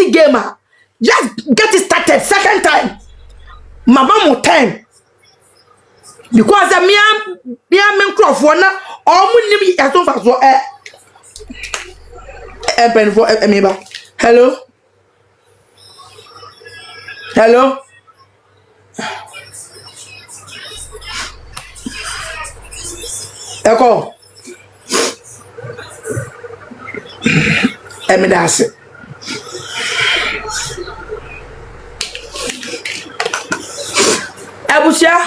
ready gamer. Just get it started second time. Mama mo time. Because the me microphone na omunim yaso fa so pen for emiba. Hello. Hello. Eko. Emidase. Abusia.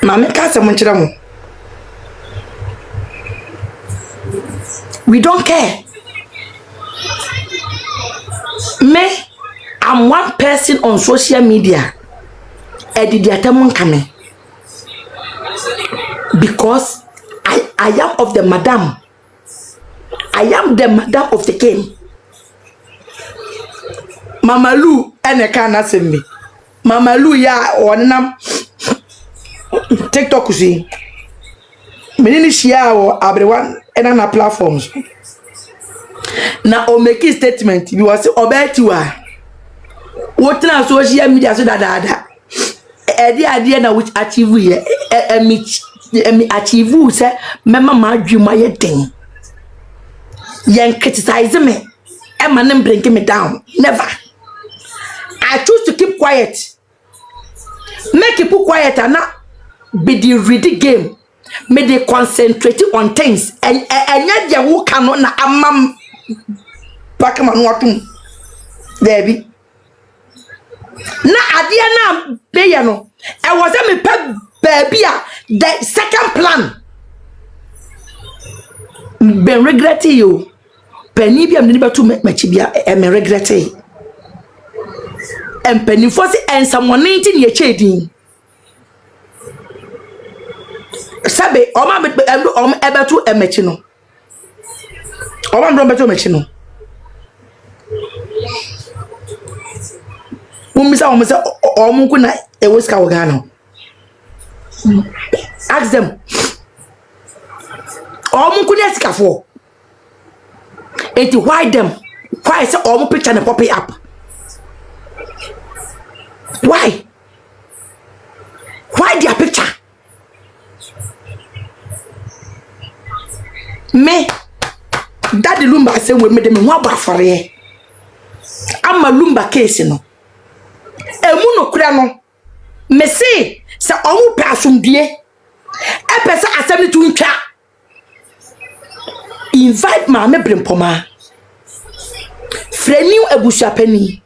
Mama kasa munchira mu. We don't care. Me, I'm one person on social media. Because I am of the madam. I am the madam of the game. Mama Lu ene kana sembe. Mama Lu ya onam TikTok usi. Menini share o everyone na platforms. Na o make statement bi was obeti wa. What na social media so dada. Ade na which achieve here emi achieve say mema ma adwuma ye den. Yen criticize me. E ma nem bring me down. Never. I choose to keep quiet. Make people quiet and not be the ready game. May they concentrate on things. And yet you who cannot na amam back man watum. Debbie. Na adia na be no. I was a me baby the second plan. Ben regretting you. Penny be am niba to make machibia me regretting. And penny for and someone 19 year chading. Sabe, Oma Ebetu Emechino. Oma Roberto Mechino. Umisa Omukuna Ewiska Ogano. Ask them. Omukuna Scafo. It why them? Why is Omu picture and poppy up? Why? Why their picture? Me Daddy Lumba say we made them one bar for ye. I'm a Lumba case no. Emuno kura no. Me say sa omu pasum die. E pesa assembly to ntwa. Invite ma me brempoma. Freniu ebusua pani.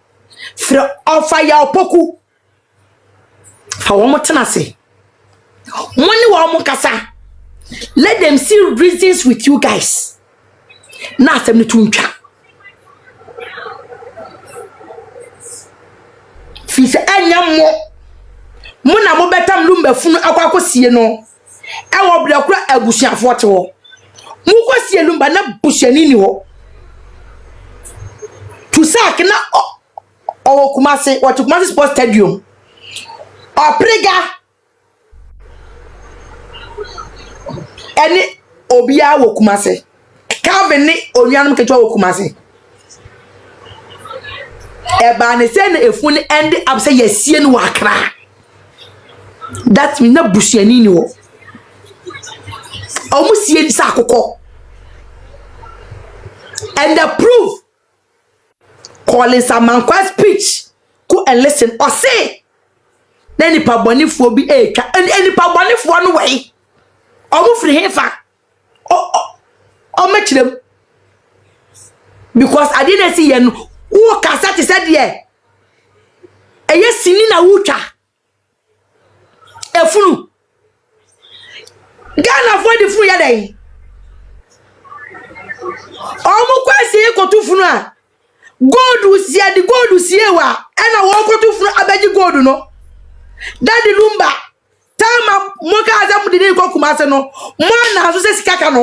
Fre offer ya opoku. Fa wo motena se. Money wa omu kasa. Let them see reasons with you guys. Na assembly to ntwa. Fi se anyam mo na mo betam lumba funu akwakosie no. E wo bra kura abusuafo te wo. Mu kwasie lumba na busuani ni wo. To sack na o Kumasi what Kumasi Sports Stadium. O prega eni obia wo Kumasi. Calvin ni onuanum ketwa wo Kumasi. Eba ne se na efuni end up say yesie no wakra. That mean na busuani ni wo. Omusie di sa akoko. And the proof calling Samankwa speech go and listen or say then the pabonifo bi etwa and any pabonifo no way omu free hefa o mechirem because I didn't see yen who kasati said ye eye sini na wutwa efunu Ghana for the funu ya dai omu kwesi ekotu funu a gold usia the gold usiewa ena wo kotu funu abaji gold no Daddy Lumba tama moka azamu dide ko Kumasi no man na so se sikaka no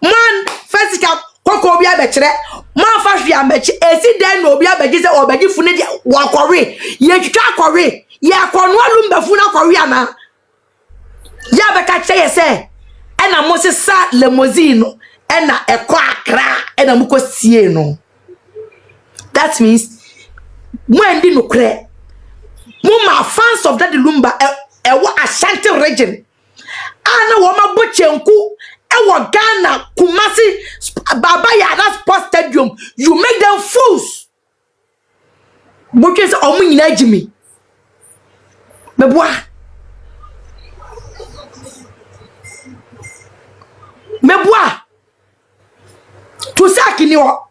man first cap koko obi abekire man fa hwe amechi esi den no obi abeji se obaji funu de wakore ye twitwa akore ye akono Lumba funu akore ana ya beka che ye se ena mo se sa limousine ena ekọ akra ena muko sie no. That means when di no kre mama fans of Daddy Lumba ewo Ashanti region ana wo ma bochenku ewo Ghana Kumasi Baba Yara Sports Stadium, you make them fools. Bochense omu nyina jimi meboa to sakini o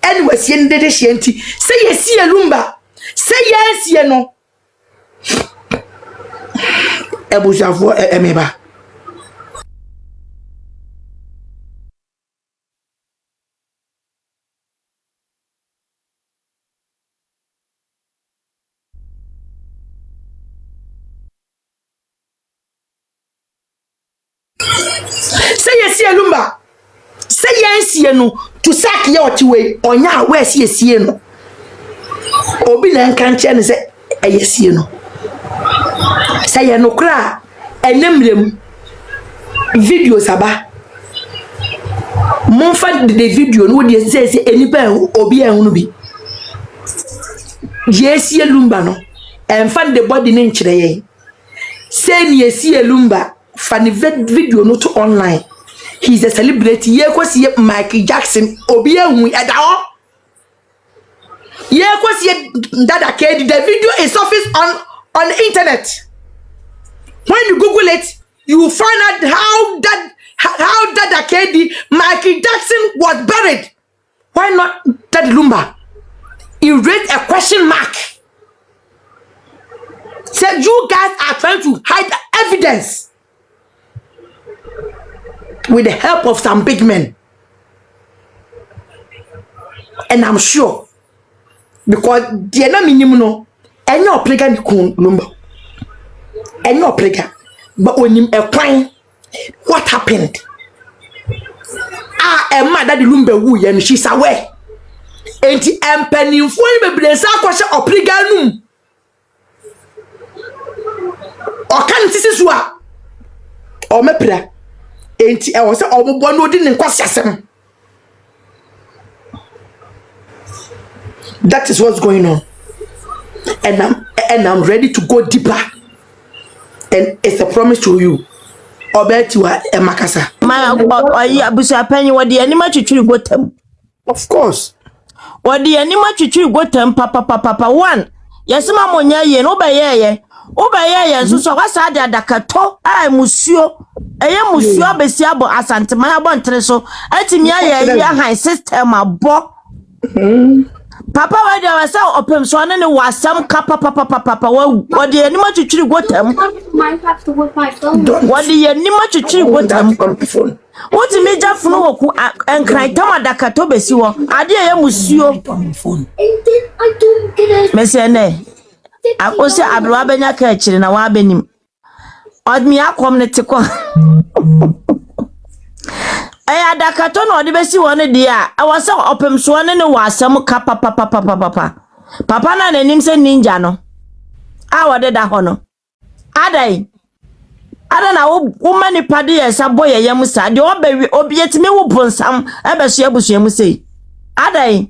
anyway sie ndede hye say yes ye Lumba say yes ye no ebujafo emeba say yes ye Lumba say yes ye no to sack ye otiwe onya we yes ye no obi na nka nche ne say yes ye no say ye no kra enemrem video saba mon fa de video no de say enipa obi ehunu bi yes ye Lumba no fa de body ne nchire ye say ni yes ye Lumba fan video no to online. He's a celebrity. Ye kwasi Michael Jackson obi ehun eda ho. Ye kwasi Dada Kedi, the video is surfaced on the internet. When you Google it, you will find out how Dada Kedi, Michael Jackson was buried. Why not Daddy Lumba? You raised a question mark. Said you guys are trying to hide evidence with the help of some big men. And I'm sure because the enemy no any oplega ni kun Lumba any oplega but when him a crying what happened Emma Daddy Lumba wu ye she's aware enti empanimfo ni bebrensa akwose oplega num o kan tisi so a o mepra enti e wo se obobo no di ne kwasiasem. That is what's going on, and I'm ready to go deeper, and it's a promise to you. Obetiwa emakasa ma oyi abusa panyi wodi anima twitwiri gotam. Of course wodi anima twitwiri gotam papa one yesima monya ye no bayeye nso so kwasa ade adakato musuo eye musuo abesi abo asantema abo ntere so atimi aye han system abo papa wadi wasa opem so ne wasam kapa papa wadi anima twitwiri gotam wadi anima twitwiri gotam woti meja funu woku enkran tam adakato besi wo ade eye musuo mesene akose abrowa benya ka akire na wa benim odmi akom ne teko aya dakato no de besi woni dia awose opem so ne wasam ka papa na nanim se ninja no awode da ho no adai na wo mani pade yesa boye yam sa de obawi obietime wo bonsam ebeso abusuam sei adai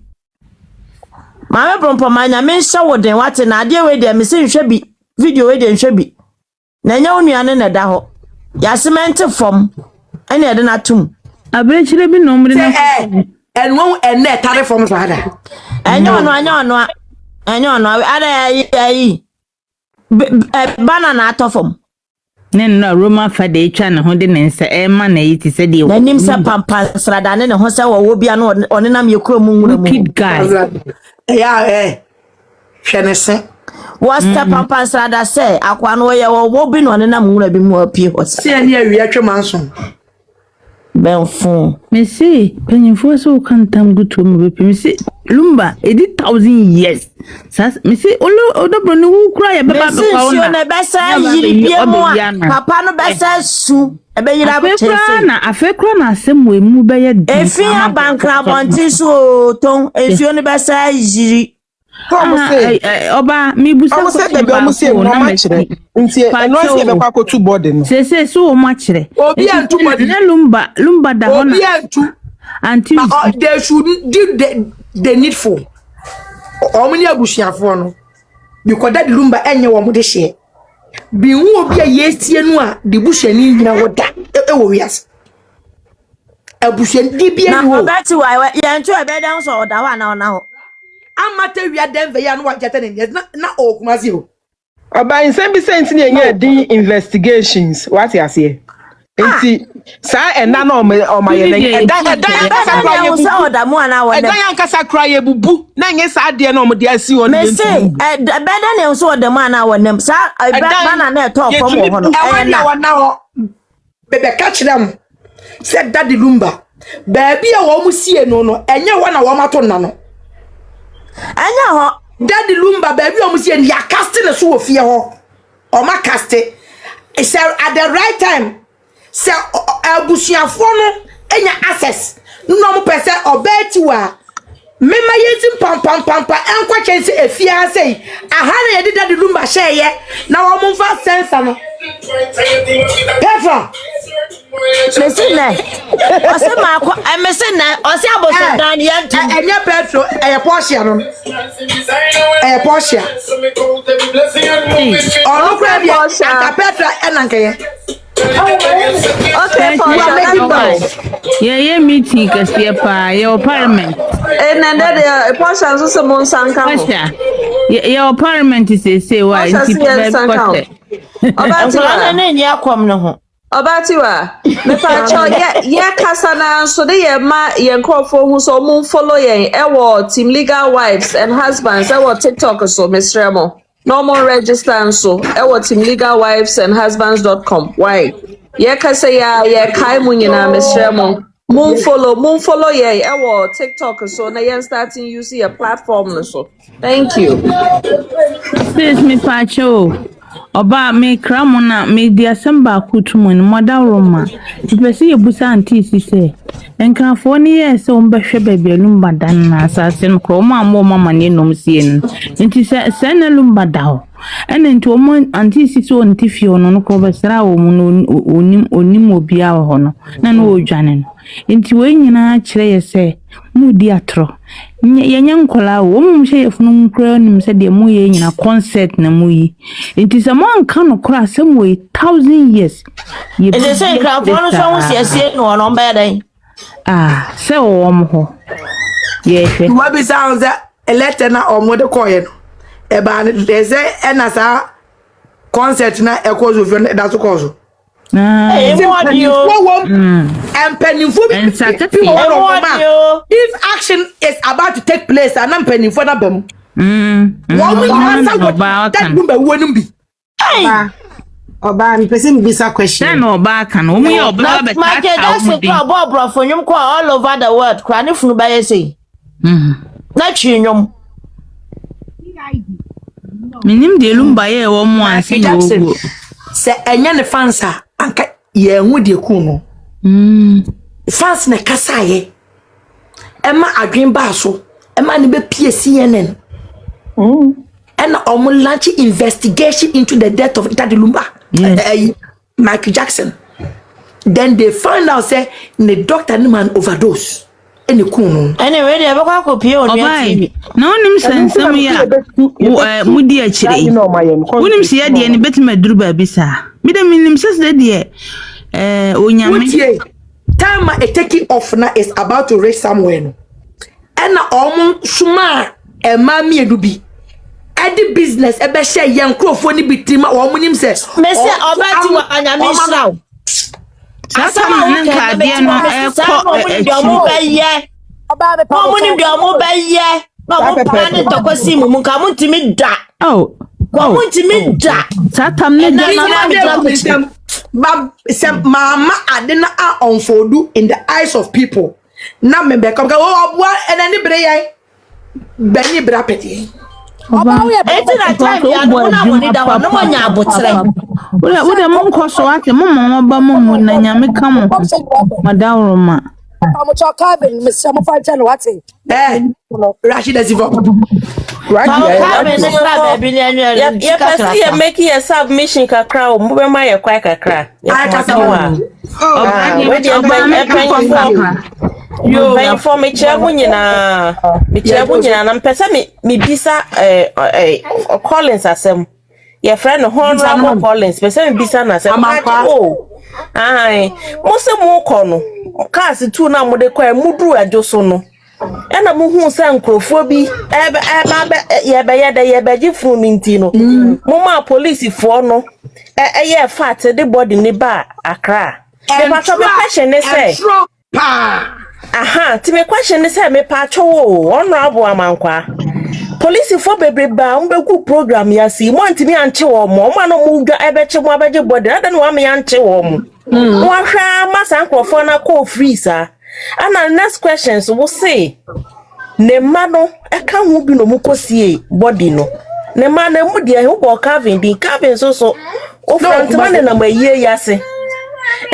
mame brompo manya me hye woden wate na ade we de me se nhwe bi video we de nhwe bi na nya onuane na da ho ya cement form ene ede na tum abrechire bi no mre na and won ene tare form so ada anya ono ada yi banana atofom nenna Roma fada etwa ne ho de nensa ema na yiti se de na nim se pampa srada ne ho se wo bia no onenam ye kro mu nwura mu kid guy ya hwenese was the pampa srada se akwa no ye wo bi no onenam nwura bi mu apie ho se ne awia twamanso benfo me see penyimfo so kan tam gutu mu be me see Lumba 80,000 years sas me see odobro ne wu kura ye beba be kwa ona na besa yiri bia mu papa no besa su ebe yira botese na afekura na asem we mu be ye efi abankra bonti so ton efi oni besa yiri Oba mi busa ko se de be omo se no ma kire nti eno se be kwa ko tu body no se so ma kire obi antu body na lumba da hona obi antu anti they should do the needful omni abusuafo no because that lumba enye wo mo de hye bi hu obi a yesie no a de busuani nyina wo da e wo wiase abusuani di bi ani wo na obeti wa ye ntu e be dan so oda wa na ona ho amata wia den ve ya no wa jete ne na okumase o oba insem bi sent na enye din investigations what you say enti sa ena na o ma ye na edan kasa kra ye bu so oda mu ana wo edan kasa kra ye bubu na nye sa de na o de asi o me say beda ne so oda mu ana wo nem sa bana na to fom ho no na wa na ho bebe ka kiram said daddy lumba baby a wo mu sie no enye wo na wo mato na no anya ho daddy lumba baby o mu sie ya cast ne so wo fie ho o ma cast it's at the right time se abusuafo no enya access no mo pese obeti wa mema yezim pam enkwa chense efia sei aha na yedi daddy lumba sheye na wo mo fa sense no Petra mesina ose ma ko mesina ose aboso dan yantu enya Petro Porsche no Porsche ono kwa bia aka Petra enankeye Okay, yeah, meeting kasi pa your parliament. And then the Porsche so some sanka. Your parliament is say why Obatiwa me pa cho ye kasa na so de ye ma ye nkofo hu so mo follow ye ewo Team Legal Wives and Husbands ewo TikTok so mesremo no more register so ewo Team Legal Wives and Husbands.com why ye kasa ya ye kai mu nyina mesremo mo follow ye ewo TikTok so na ye starting use your platform so thank you please me pa cho Oba me kramona me di asamba akutumu ni moda roma tipesi yebusa anti sise enkrafo ni yese ombehwe bebe lumba dan na asase no kro mo ammo mama ne nom sie no nti se na lumba da ho ene nti omo anti sise on tifi ono no ko besra wo mu onim obi a ho no na no odwane no nti we nyina kire yese mu di atro yenya nkola wo mu hye yefunu nkra nim se de mu ye nyina concert na mu yi nti se mo anka no kra asem we 1000 years ye ese se nkra fo no so siesie no no mba dan se wo mo ho ye hwe wa bi sounds a letter na omo de koye no e ba ne de se ena sa concert na e ko zo fi da so ko zo if action is about to take place and I'm penny for that bem. Oba mi person bisa question. Then oba kan o mu ye oba be ta ta for nyum ko all over the world kwa ne funu ba ye sei. Na chi nyum. Minim de lumba ye wo mu anse yo. Se enya ne fansa anka ye hu de ku no fans na kasa ye ema adwen ba so ema ne be pie CNN and launch investigation into the death of Daddy Lumba Michael Jackson. Then they find out say the doctor man overdose any ku no anyway they be kwa copy on TV no nim sensam ya mudi a chire unim se ya de ne betima duru ba bisa mi da minim ses de de onyame time a taking off na is about to reach somewhere no and suma e ma mi edubi edi business e be share yen krofo ni bitima nim se me se obati wa anyame sraw asama nka de no e ko mo be ye mo ni de mo be ye no mo pa ni tokosi mu nka mo ntimi da mo ntimi da satam ne mama adena a unfoldu in the eyes of people na me be come oboa enani bre yan bani bra peti oba eti na time ya no na woni da no mo nya abotre wo de mo nkoso ake mo mo ba mo na nyame ka mo madawroma I'm talking about Mr. Mufaltan. What's it? Rashida Zivo. You're making a submission kakra, move my quack kakra. You pay for me chairwoman, and Pessa me bisa Collins as your friend Honorable Collins, Pessa bisa as oh. Aye, most of more corner. Cast two now with the choir mudru a josono. And a muhu sancrophobi, yabaya from Mintino. Mama police for no. A year fat the body in the bar, a cry. And what's your question? They say, aha, to me question is me pacho, honorable amankwa. Police for baby bound good program, yasi, want me anti or more, man or muga, I bet you body, I don't want me anti or one mass uncle for na call freezer. And our next questions will say, ne mano, I can't be no mukosie, body no. Ne man, ne mudia who walk carving, the carving so. Oh, front man and a year yase.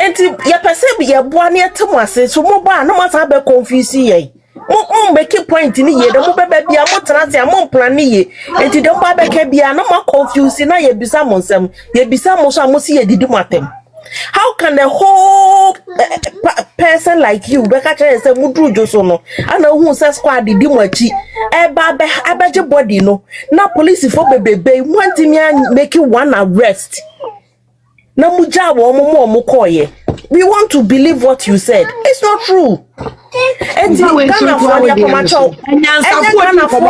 And ya perceive ya boania Tomase, so mobile, no matter how confused ye. Mo make a point in ye, the mobile be a montana, mon plan ye, and to the mobile be a no more confused in ye bisamonsem, ye bisamos, I must see ye did matem. How can a whole person like you, Becca and say, Mudru Josono, and a who says squad the Dimachi, I bet your body no. Now police for baby, wanting me and make you one arrest. No muja wo mukoye. We want to believe what you said. It's not true. Ghana for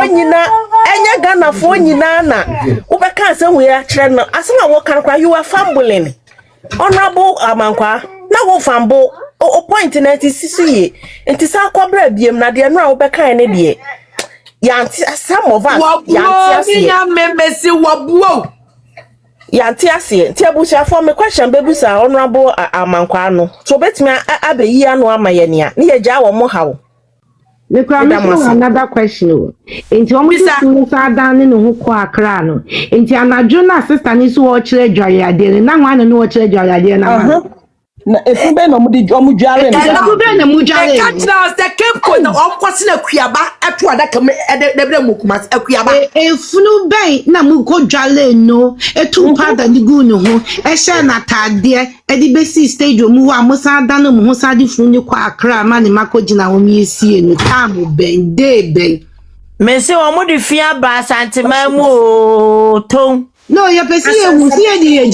na. Ubeka say we are trend. Asema wo kan kwa you are fumbling. Honorable amankwa na wo fambo o point na tisisi enti sa kwabra biem na de no ubeka ne de. Yanti some of us yanti membesi wabuo. Yanti ase ti abusia for me question bebusa honorable amankwa no so betimi abeyi anu amayene a ne yagya wo mo hawo. Another question. Into almost down in the Accra. Into Anajo na sister ni so watch Joya de na one no watch Joya de na. If you been on the Jomujare, and catch now the Cape Cod of Quasina Quiaba at Wadakam and the Mukumas Aquiaba. A flu bay na muko jale no, a 2 part and the guno, a shana tag dear, a the basi stage of Mua Musa Dano Musadi Funu Quakra, Mani Makojina, Omi see no tamu ben, day ben. Messi, or Modifia Bass Antimamu Tom. No, ya pesi ye wu ye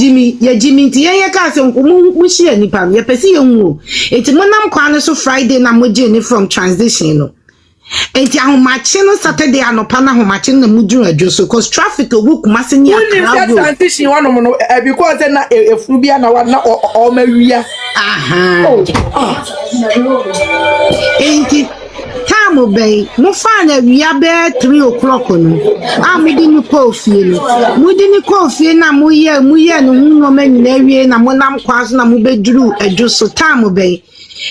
Jimmy ti ye ka se mu shi ani pam ya pesi ye wu enti monam kwa no so Friday na mo je ni from transition no enti ahomache no Saturday anopa na ahomache na muduru adwoso cause traffic ogu kumase ni akra transition one no because na efuru bia na o mawia aha enti Tamu bay, Mufana Yabe 3 o'clock no. Mudini coffee no. Mudini coffee na muye no many area na monam kwas na mubedru adwoso tamu bay.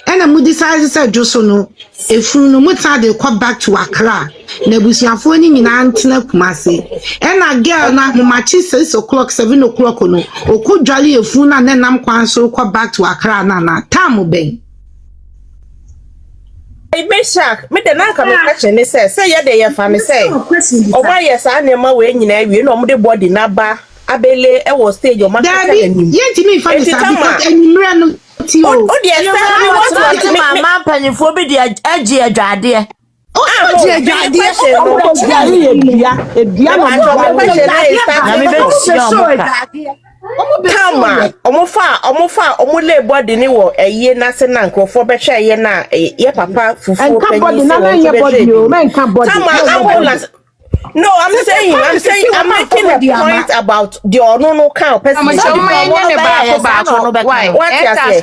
And a decide say adwoso no. If no muta de come back to Accra. Na busiafo ni nyina antena Kumasi. And a girl na homachi 6 o'clock 7 o'clock no. Okudwale efu na nenam kwan so come back to Accra na tamu bay. Meshak, me the naka question is say ya de ya fami say. O why yes anema we nyina wie no mo de body na ba abele e wo stage o maka anim. Ye ntimi fa me sabi because enimra no ti o. O de say we want to mama panifo bi de agi adwade. O agi adwade ebia no Tama, omo le body ni wo eye na se na nkofo be hwe eye na ye papa fufu penyi Tama, no, I'm making a point about the no kind of person. What you say?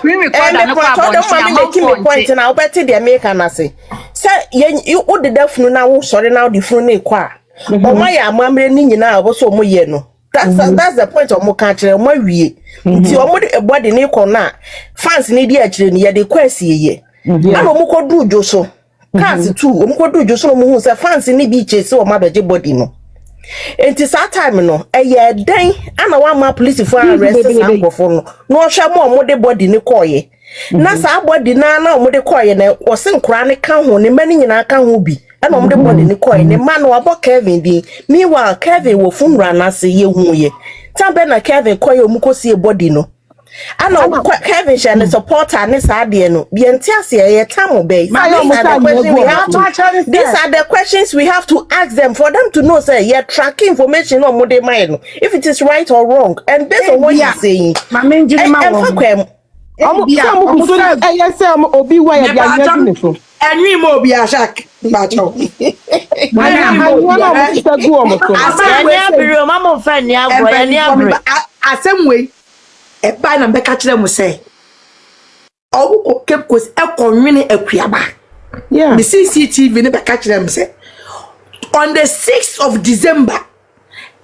Point now, but the American say, sir, you would the definu now, sorry now the phone kwa. Oh my, mamre ni na wo so mo ye no. That's the point of mo country mo wie. Nti o mo de body ni ko na fans ni di akire ni ye de kwasi ye. Na mo ko du joso. Cars too, umkodu joso mo hu se fans ni bi chese o mabeje body no. Enti sa time no, eye den ana wa ma police for arrest sankofo no. No hwe mo de body ni koye. Na sa body na o mo de koye na o se nkura ne ka ho ne mani nyina ka ho bi. and the body ni coin the man wa bo Kevin din meanwhile Kevin wo funra na se ye hu ye tambe na Kevin koy omuko see body no and Kevin share the supporter ne sa de no bi entiase ye tam be these are the questions we have to ask them for them to know say you track information on mode mind if it is right or wrong and based on what you're saying obi wa ya bia nyadi so enwi mo obi ashak bacho asemwe e ba na beka kire mo say obu ko kepkos e konwene akuaba yeah the CCTV ne beka kire mo say on the 6th of December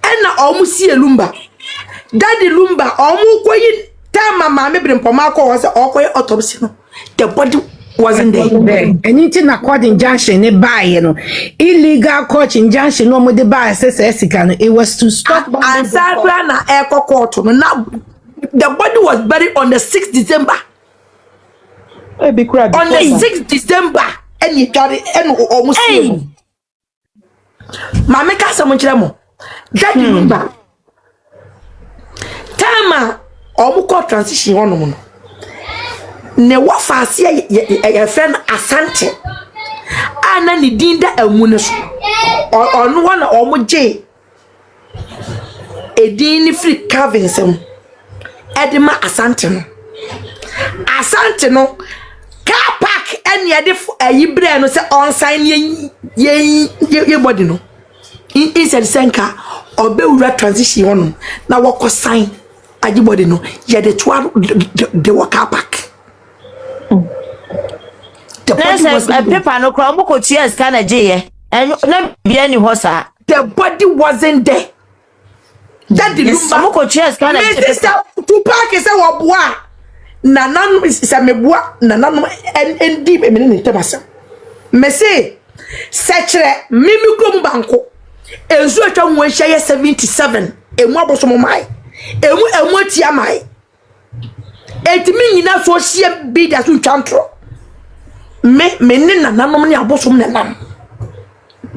ena omusi elumba daddy lumba omu koyi time mama brimpoma ko was okoyi autopsy no the body wasn't there. Anything na court injunction ne buy you know illegal court injunction no mo de buy sesika it was to stop and Sandra na Echo court no now the body was buried on the 6th December. On the 6th December and you got it and almost Mama ka someone chiramo that remember time omu court transition one no ne wafase ye friend Asante ana ni dinda amune so onu wana omuje edin ni free Calvinism edema Asante no car park ene ye de ayibre no se on sign ye body no inside senka obewura transition one na wako sign ajibody no ye de twa de car park. The body was paper no crumble ko cheers kana je and na bia ni ho sa the body wasn't there that the lumba ko cheers kana je to park is a boa nanan is a meboa nanan and deep e me tabasa me say sechere mimi krom banko enzu atwa nwa hye 77 emu abosomo mai emu atia mai etimi nyina so hye bi da so twantro me ne nananom ne abosom nanam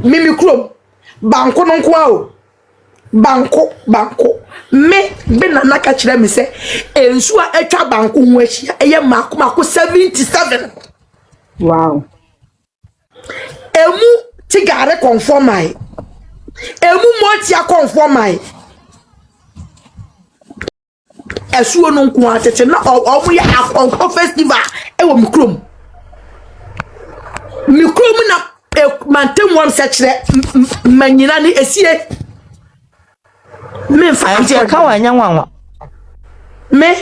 mimi krom banko no nko a banko me be nanaka kire me se ensu a atwa banko ho ahia eye mako 77 wow emu tigare conformai emu motia conformai esuo no nko atete na omu ya akon festival e wo mikrom na mantem wam sekere manyina ni esie me fa ati ka wanya nwanwa me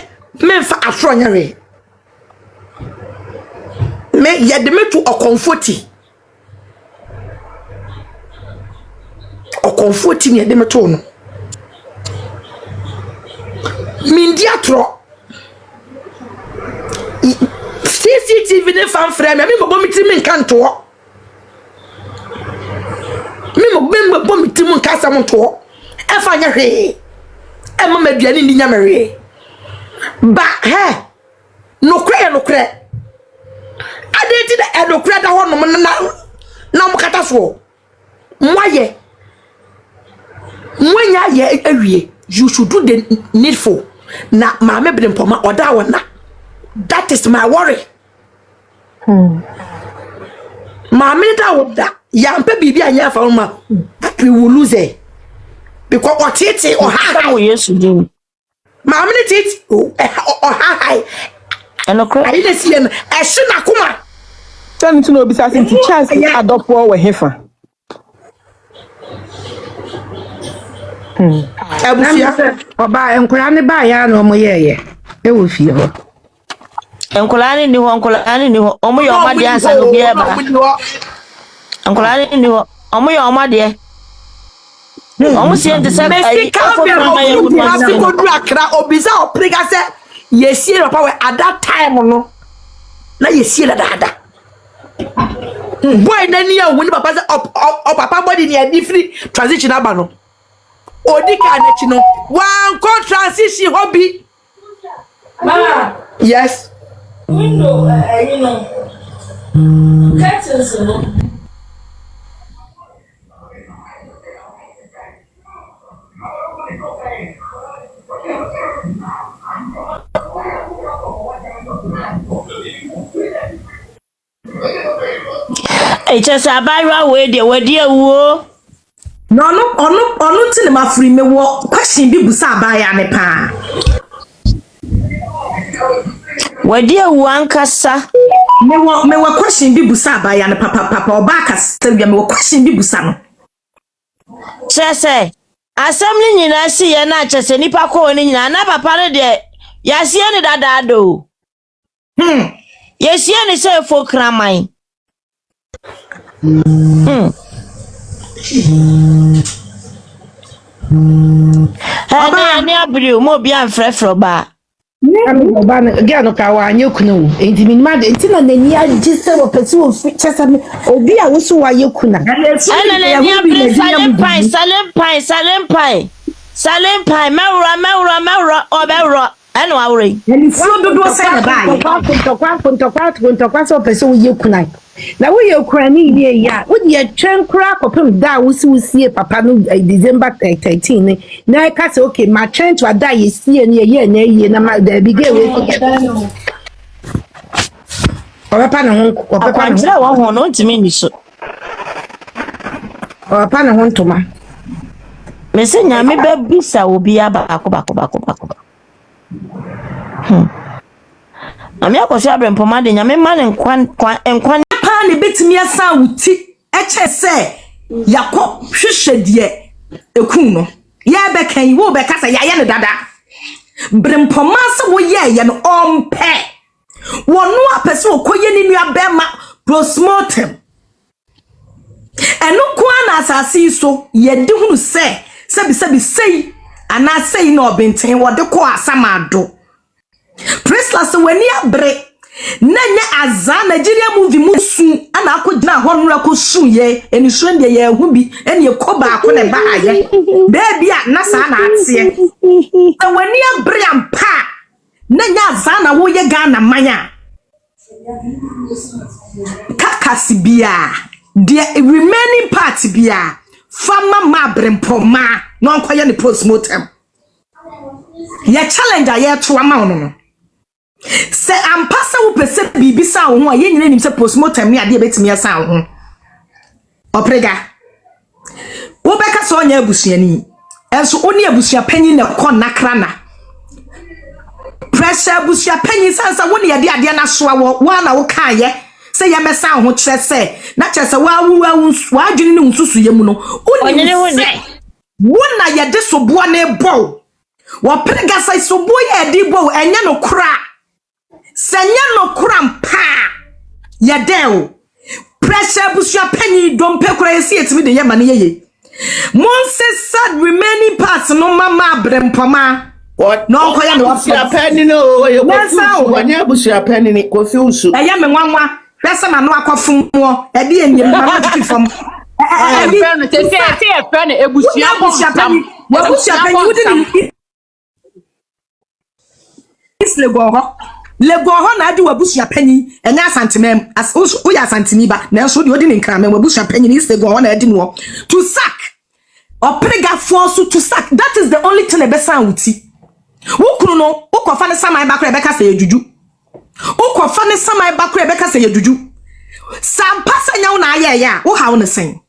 fa afronyare me yede me to okomfoti ni yede me to no mindi atro CCTV ne fan frame me bobo mitimi nkanto me bobo mitimi nkasa monto e fa nya hwe e mama aduane ndi nyamere ba he nokre adeti da nokre da hono na mkata so mwaye mwanya ye awie you should do the needful na mama brimpoma oda wona that is my worry mama da woda yampe bibi anya fa ma we will lose it because otete o ha yesu din mama ni tete o ha hai enokro ayi de sie no ehwe na kuma tell to no be say chance adopt we hefa Ebusia oba enkura ne ba ya no mo yeye e wo fie ho enkulani ni ho omo yo omade ansa no bia ba enkulani ni ho omo yo omade omo si ente se ai ko dura akra obisa opriga se yesie papa we at that time no na yesie la dada boy na ni awuni papa se o papa body ni a different transition aba no odika na chi no one co transition hobby mama yes window curtains no chese abaywa we de wadi awuo. No onu ti ne mafri me wo question bi busa abaya ne pa. Wadi awuo ankasa. Me wo question bi busa abaya ne papa oba akasa bia me wo question bi busa no. Chese assembly nyina si ye na chese nipa ko ni nyina na papa ne de yasie ne dadado. Yesie ne se fo kraman. Ani abiri mo bi anfrefro ba. Oba na ge no ka wa anyekunu enti minima de enti na nani agise wo pese wo chesa me obi a wo so wa yekuna Ana ni abiri salem pai mewura obewro eno awre Ni furo dodo se na bai. Kontokwa so pese wo yekuna na wo yekura ni ile ya wo de twenkura kopem da wo si papa no December 13 ni na ka se okay ma train to ada ye sie ni ye na ye na ma da bi ge we papa na ho papa na wo ho no ntimi ni so papa na ho ntoma me se nyame ba bisa obi aba akobako Ami akosi abrempoma de nyame ma ne nkwan Pa ne betimi asa wuti eche se yakọ hwehwede ekun no ya be kan wo be kasa ya ne dada brempoma se wo ye no ompe wonu apese okoye ni nua be ma postmortem enu kwa na asase so ye de hunu se sebi sei ana sei na obenten wo de ko asamado Prisla se wani abre nanya aza Nigeria movie musu ana akogina honra ko suye eni so ndie ye hu bi eni ekoba ako ne ba aye baby a na sa na atie se wani abre ampa nanya aza na wo ye Ghana manya kakasi bia the remaining part bia fama ma brempoma no nkoye ne postmortem ye challenge aye to ama no se ampasa wo pese bibi sa ho a ye nyina nim se postmortem ni ade betimi asa ho oprega wo beka so nya abusuani enso oni abusua panyin na kọ nakra na pressure abusua panyin sansa wo ne ade ade na soa wo na wo kan ye se ye mesa ho kire se na kire se wa adwene ne nsusu ye mu no oni se wo na ye de so boa na ebo wo prega sai so boa ye de bo enya no kra Senya no krampa ya deo pressure busua pani dompe kura yesi etimi de yema ne yeye monse sad remaining parts no mama brempoma what no koya no busua pani no ye wanya busua pani ni kofi usu eya me nwanwa pese na no akofum mo e de enyem na no fam no te pen ebusua pani wa busua pani wudi Lego ho na ade wabusua panyi enya asantemem as o ya asanteni ba na so de odi ne nkran wabusua panyi ni lego ho na ade no to sack oprega force to sack that is the only thing e be san wuti wukunu no ukofa ne samai bakra e be ka se yejuju ukofa ne samai bakra e be ka se yejuju sampasa nya na aye ya wo ha wo ne sen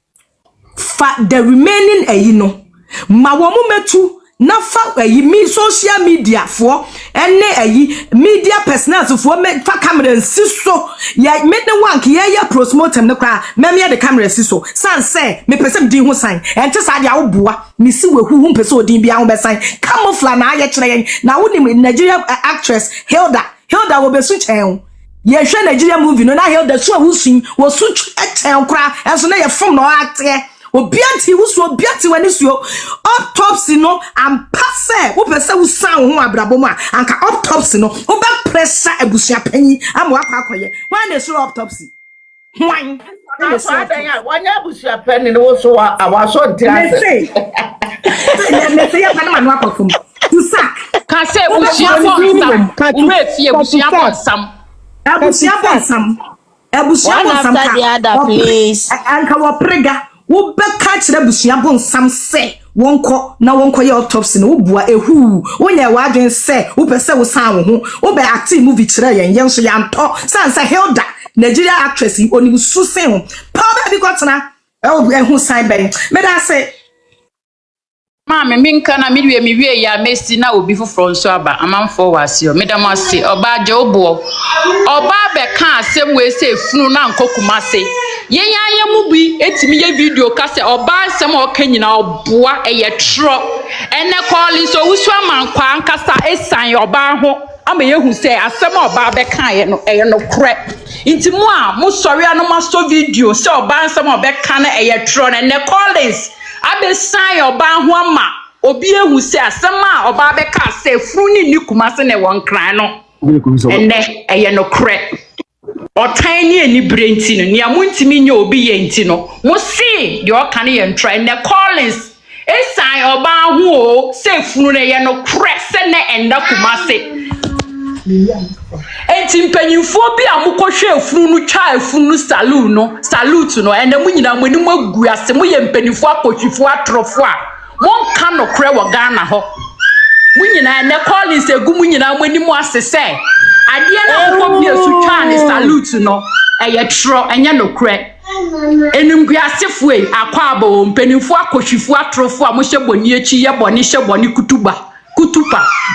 fa the remaining ayi no ma wo mu metu na fa ayi mi social media for ene ayi media personals for me fa camera nsiso ya me ne wank ya postmortem ne kwa me me the camera nsiso san say me person din ho san ente sa dia wo boa me si we hu person odin bia ho be san camouflage na aye kire yen na wo ni Nigeria actress Hilda wo be su chen ye hwe Nigeria movie no na Hilda so wusun wo su chen kra enso na ye film no acte obianti wusu obianti wani suo autopsy no ampase wo pese wo san ho abrabom a anka autopsy no wo be pressure abusua panyi am wa kwakoye wan na so autopsy wan wanya abusua panyi no so awaso ntiase me say ya pana manu akofum to sack ka say abusua bonsam ume fie abusua bonsam ka please anka wo prega wo be catch the busua bonsam se wonko na wonko ye autopsy no bua ehu wonya wadwen se wo pese wo san wo ho wo be active movie kire yen so ya nto sansa Hilda Nigeria actress oni susen ho pa ba bi kwatena who sign by me da say Mama minka na miwie ya mesi na obi foforo nso aba amanfo wase o medam ase oba je obo oba be ka asem we se funu na nkokuma se yenya mu bi etimi ye video ka se oba asem o ka nyina oboa eye tro ene calling so wusu amankwa nkasa esan oba ho ama yehu se asem oba be ka ye no eye no kre inti mu a mu sori anoma so video se oba asem oba ka na eye tro na ne callings abe sign oba ho ama obi ehu se asema oba be ka se funu ni kumase ne won kran no enne eye no kre otan ni ani brenti no nia muntimi nya obi ye nti no mo si de o kan ye ntra enne Collins e sign oba ho o se funu ne ye no kre se ne enda kumase enti mpanyimfo bi amukohwe funu no twa funu saloon no salute no ene mu nyina mani mu agu ase mu ye mpanyimfo akohwifo atrofo a won ka no kre wo Ghana ho mu nyina ene Collins egu mu nyina mani mu ase se ade na ko bi asu twa ne salute no eye tro enye no kre enum guasefo e akwa aba mpanyimfo akohwifo atrofo a mo hye boni achi ye boni hye boni kutupa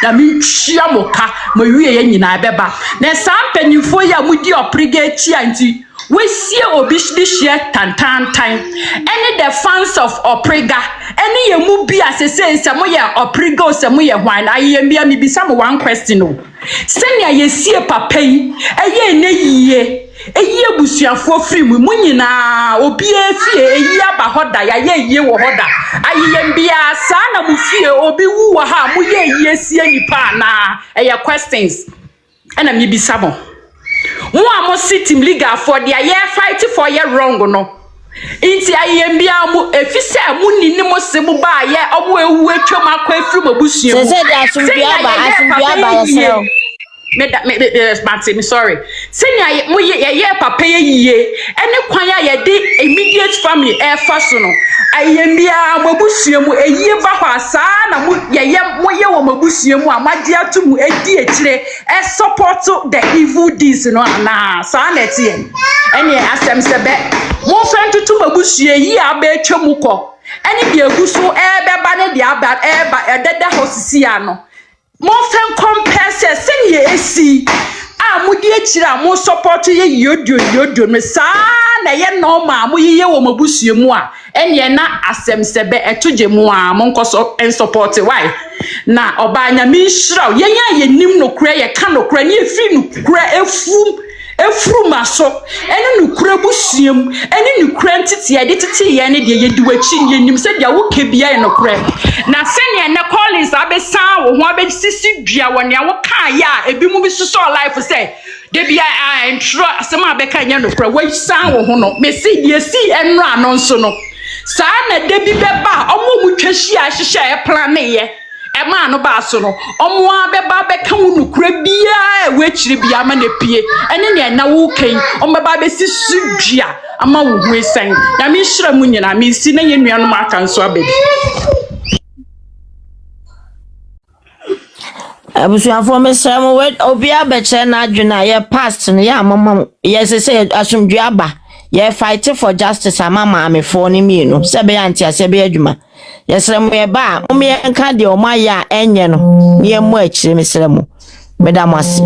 da mi twia moka mawie ye nyina beba na sampanyimfo ya mudi opriga achi anti we sie obi hye tantantan any the fans of opriga any ye mu bi asese nsemo ye opriga osemo ye hwan aye mbia mi bisa mo one question o senia ye sie papa yi eye ne yiye eyi ebusuafo firim mu nyina obi efie eyi aba hoda ya ye yiye wo hoda aye mbia sa na mu fie obi wu wo ha mu ye yiye sie nipa na eye questions ena mi bisa mo mu amo team league for dia ye fight for ye wrong no inti aye mbia mu efise mu nini mo se mu ba ye omo ewu etwam akwa firim abusuamu se dia asumbiaba yesero me sorry senior mo ye papa ye ene kwan ya ye de immediate family e fa so no ayembia mabusuamu eyi ba ho asa na mo ye wo mabusuamu amade atumu edi ekire e support the evil deeds no na sa na tie ene asem sebe mo friend to mabusua yi aba etwamu ko ene bi eguso e be ba ne dia ba e ba ededa hosisi ya no mo fen compare senye esi a mudi ekira mo support ye yodio me sa na ye normal mo ye wo mabusuamu a ene na asem sebe etoje mu a mo nkoso en support why na obanya mi hira ye nim no kura ye ka no kura ni efi no kura efuru maso ene no kura busuam ene no kura ntiti ye de titi ye ne de ye di wachi ye nim se dia wo kebia ye no kura na sene ne Collins abesa wo ho abesisi dua wo ne wo kan ya ebi mu bi so life say de bia entro asema abeka nya no kura wo san wo ho no mesi de si enra no nso no sa na de bi beba omo mu twahia hyehye e plan ye ema no ba so no omo abeba beka wo nukura bia e we chiri bia ma na pie ene ne na wo kan omo beba besi sudua ama wo hu esen ya mi hira mu nyina mi si na ye nuanom aka nso abebi abusuafo mesramo we obi abeche na adwuna ye past no ya mama ye se asumdua aba ye fight for justice amama amefo ni mienu sebe ya ntia sebe adwuma yesramo ye ba me enka de o maya enye no ne mu akire mesramo medamasi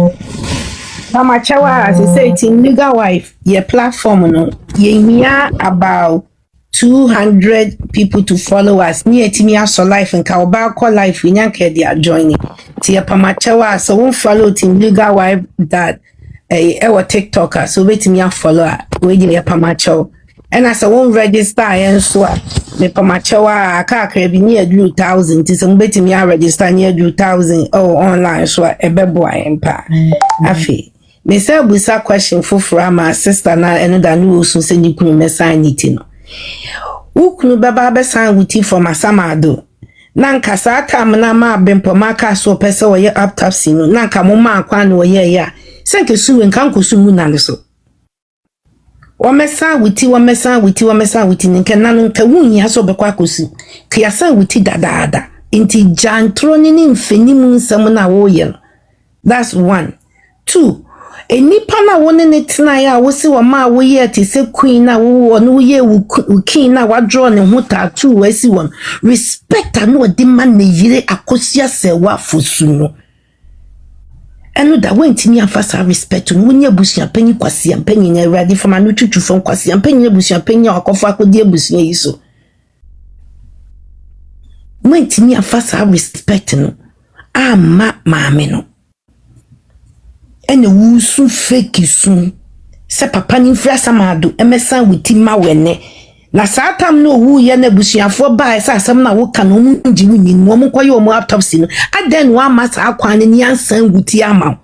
Mama Chawa, as I say, in Legal Wife, your platform, no, you hear about 200 people to follow us. Near Timia so life and Kaoba call life, we yanke they are joining. Tia Pamachawa, so won't follow Team Legal Wife that our TikToker, so wait me a follower, waiting a Pamacho. And as I won't register and so me Pamachawa, a car be near 2,000, tis some waiting me a register near 2,000 online, so a beboy and pa. Afi. Me say busa question for my sister na another new so say you kunu mesan niti no. Ukunu baba be san wuti for masamado. Nanka sa tam na ma bempo maka so pese wo ye autopsy no. Nanka mo ma akwa no ye ya. Senke su nkan ko su mu na so. Wo mesan wuti nke nanu nka wunya so be kwa kosu. Kia san wuti dadaada. Inti jantro ni mfeni mu nsam na wo ye. That's one. Two. enipa na wone ne tena ya wo se wo ma wo ye te se queen na wo no ye wo king na wa draw ne ho tattoo wa si won respect anu odi man ne yire akosia se wa fosu no enu da wentimi afasa respect no munye busia panyi kwase panyi na awrade fama no tutu fon kwase panyi busia panyi akofa akodi busia yi so wentimi afasa respect no ama maame no ene wusu fake sun se papa ni mfra samado emesa wuti ma wene na satam no wu ye na busuafo ba sa asam na wo ka no mu ngi wunyi no mo koye o mo autopsy no aden wa masa akwan ni ansan wuti ama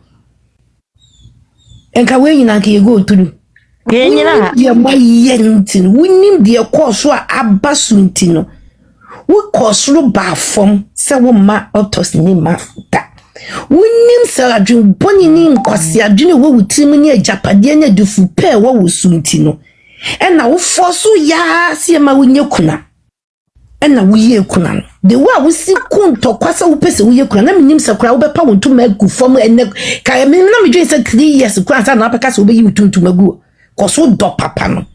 enka we nyina ka ye go turu Ye nyina ye ma ye ntin wunim de course a abasu ntino wo course ro ba fom se wo ma autopsy ni ma ta wunim sara dwun boni ni nkwase adwene wo wutim ni ajapade na dufu pe wo wusunti no ena wo fosu ya sie ma wunye kuna ena wo ye kuna no de wo a wo si kunto kwasa wo pese wo ye kuna na minim sakura wo bepa wonto magu fom ene ka me na me dwen se 3 years kuna sa na apaka so wo be yi wonto magu koso do papa no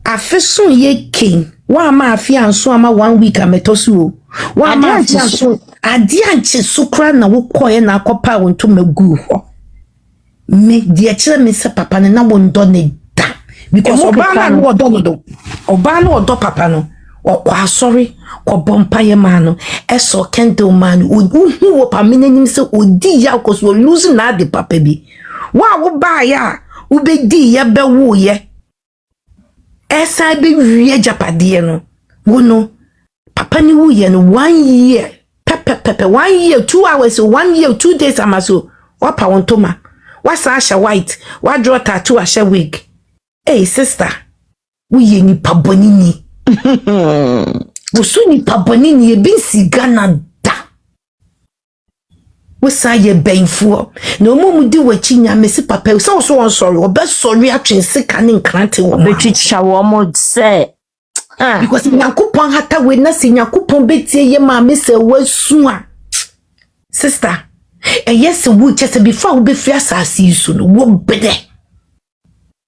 afesun ye king wa ma afi anso ama 1 week ametosu wa ma afi anso adianche sukra na wo koye na akopa wonto magu ho me die kire me se papa na wondo ne da because obana no odo no do obana odo papa no okwa sorry ko bompa ye ma no eso kendo man uhu wo pa me nanim se odi ya koso lose na de papa bi wa wo ba ya wo be di ya be wo ye esa be wie japade no wo no papa ni wo ye no 1 year pepe 1 year 2 hours 1 year 2 days amaso wapa wontoma wasa asha white wa draw tattoo asha wig hey sister we ni pabonini wosu ni pabonini e bin sigana da wasa ye benfo no momu di wachi nya mesi papa so on sorry obe sorry atwense kan nkrante wo be chicha wo mo say because nyakupon hata we na se nyakupon betie ye ma me se wasu a sister yes wu chese before we be free asasi so no wo bede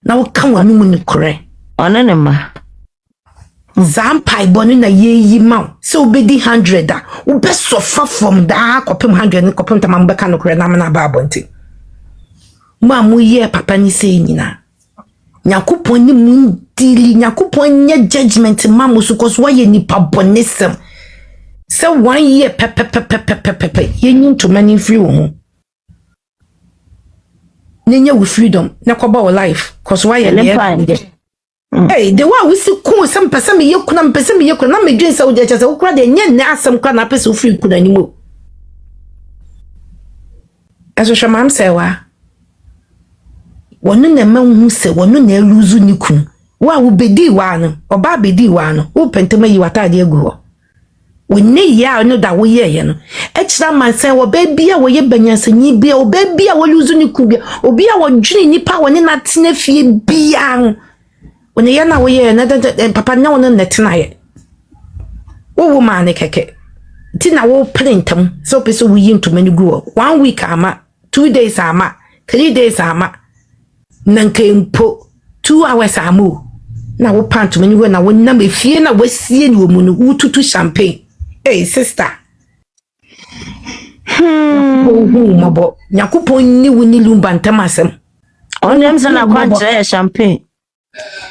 na wo kan wa mu ni kore ona ne ma zampai bonu na ye yi ma so obedi 100 a wo be suffer from that kopem 100 ni kopem tamam be kan no kore na na ba abonti ma mu ye papa ni se nyina nyakupon ni mu dili nyakupon nye judgment mamu so cause why ye nipa bonesem so 1 year pepe ye nyim to many free wo nyenye with freedom na koba wo life cause why ye hey the one we see cool some person me ye kuna na me dwen sa wo je chese wo kura de nye na asem kwa na person free kuna ni mo eso shamam sewa wonu na ma hu se wonu na luzu ni kun wa wo bedi wa no oba bedi wa no wo pentema yi watade agu ho woni ya no da wo ye no ekira man se wo baby a wo ye banyansanyi bia wo baby a wo luzu ni kun bia obi a wo dwene nipa wo ne na tena fie bia woni ya na wo ye na papa na wo no netena ye wo ma ne keke ti na wo printam so peso wo yi ntomani gu ho 1 week ama 2 days ama 3 days ama nankempo 2 hours amu na wo pant mani wo na wo na mefie na wasie ni wo mu no wututu champagne hey sister mabo nyakopon ni woni lumba ntamasem onem se na kwantre champagne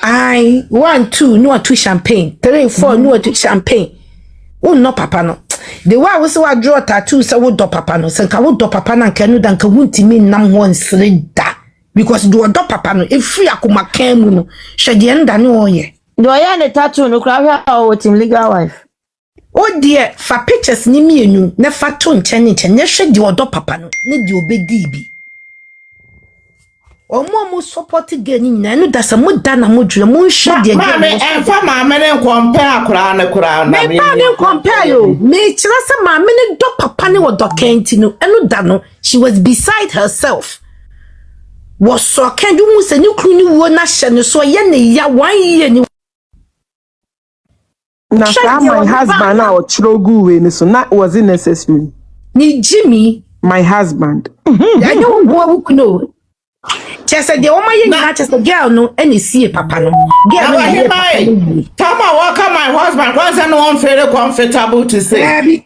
ai 1 2 no 2 champagne 3 4 no 2 champagne wo no papa no the way we say wa draw tattoo say wo do papa no se ka wo do papa na nka no dan ka wuntimi nam ho nsre da because do papa no e free akoma kan mu no hwede nda ne oye do ya ne tattoo no kra hwa o team legal wife o dear fa pictures ni mienu na fa to nche ne hwede odo papa no ne de obedi bi omo support gani na no da sa mo da na mo dwere mo hwe de ma me enfa ma me ne compare akura na kura na me pa ne compare yo me kira sa ma me ne do papa ne odo kenti no eno da no she was beside herself was so can you must any kru ni wo na hye ne so ye ne ya 1 year ni na my husband na o chirogu we ni so na was it necessary ni Jimmy my husband. I don't know who know. Chese de oma ye na chese girl no any see papa no. Girl no Come on, welcome my husband. What's anyone very comfortable to say?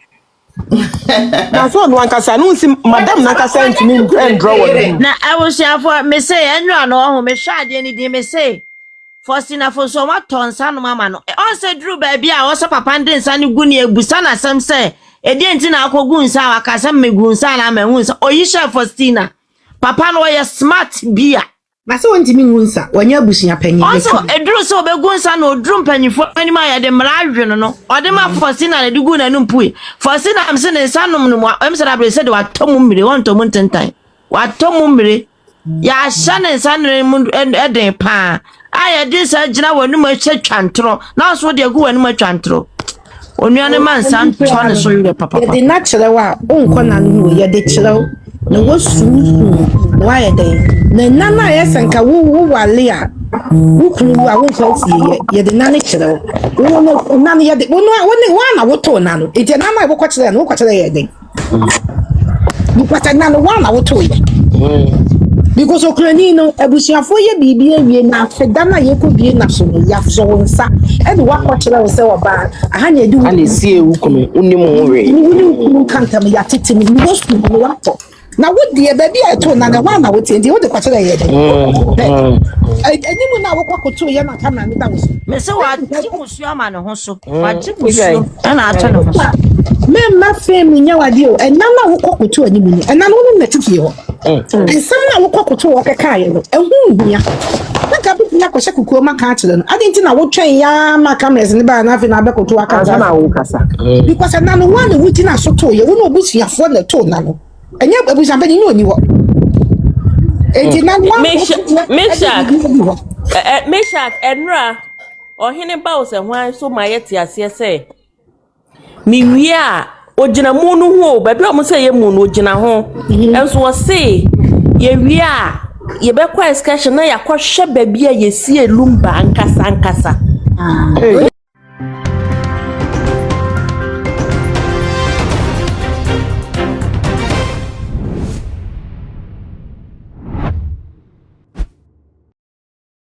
That's what one can say. No, see, Madam Naka sent to me and draw. Na I was here for me say enyo no ho me hwa de ni de me say. For sina for so ma tonsa no mama no. On say Drew baby a wo so papa ndin sa ni gu ni ebusa na sam say e de nti na akogu nsa wa ka sam me gu nsa na ma hu nsa. Oyisha for Stina. Papa no ya smart bia. Ma se won timi ngunsa, wonya busunya panyin. Also, eduru so be gu nsa na oduru panyifo ani ma ya de mra adweno no. Ode ma for Stina na de gu na nu mpue. For Stina am se ne nsa nom no am se da bre se de wa tomu mmire, won tomu ntentan. Wa tomu mmire. Ya sha ne nsa ne mu eden pa. Aya dis agina wonu ma hye twantro. Na so de gu wonu ma twantro. Onuane man san tone so yire papa. De na kire wa onko na nu ye de kire na wo susu wa ye de na na ye sanka wo wale a wo kunu wa wo fasi ye de na ne kire wo na ye de wo na wo to na no e je na ma wo kwakire na wo kwakire ye de bu kwata na no wa na wo to ye because okrani no abusiafo ye bibi awie na afeda na ye ko bie na so no ya so wonsa e de wa kwakire wo se wo ba aha na edu Ani sie ewu kunu unim ho we. Uni kantam ya tete mi wo su no wa to na wo de baby a to na na wa na wo tie wo de kwakire ye de enimu na wo kwakoto ye na kamera mi da wo so me se wa jimusu ama ne ho so wa jimusu na ato ne ho so me ma fe mi nya wade o enna na wo kwakoto enimu ni enna no na tifie ho ensam na wo kwakoto wo keka ye no ehu hia na ka bi na kwahye kukuo maka akire no adenti na wo twen ya ma cameras ni ba na fe na bekoto aka na wo kasa because na no wa na wuti na so to ye wo no obusuafo na to na no enye abusuafo ni oni wo enti na wa Meshak enra ohene ba o se hwan so ma yeti ase se mi wi a ogina mu no ho ba bi o mo se ye mu no ogina ho enso o se ye wi a ye be kwa excursion na yakɔhwɛ ba bi a ye si elumba ankasa